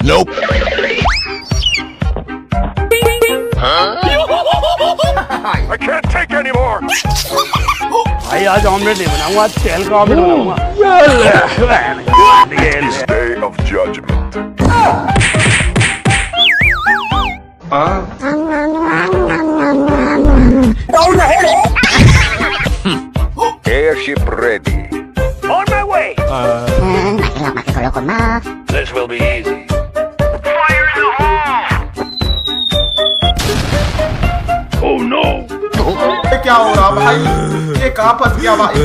Nope. I can't take anymore. भाई आज omelette नहीं बनाऊंगा, तेल का ऑमलेट बनाऊंगा। This day of judgment. Airship ready. On my way. This will be easy. Oh no. ये क्या हो रहा भाई? ये कहाँ फंस गया भाई?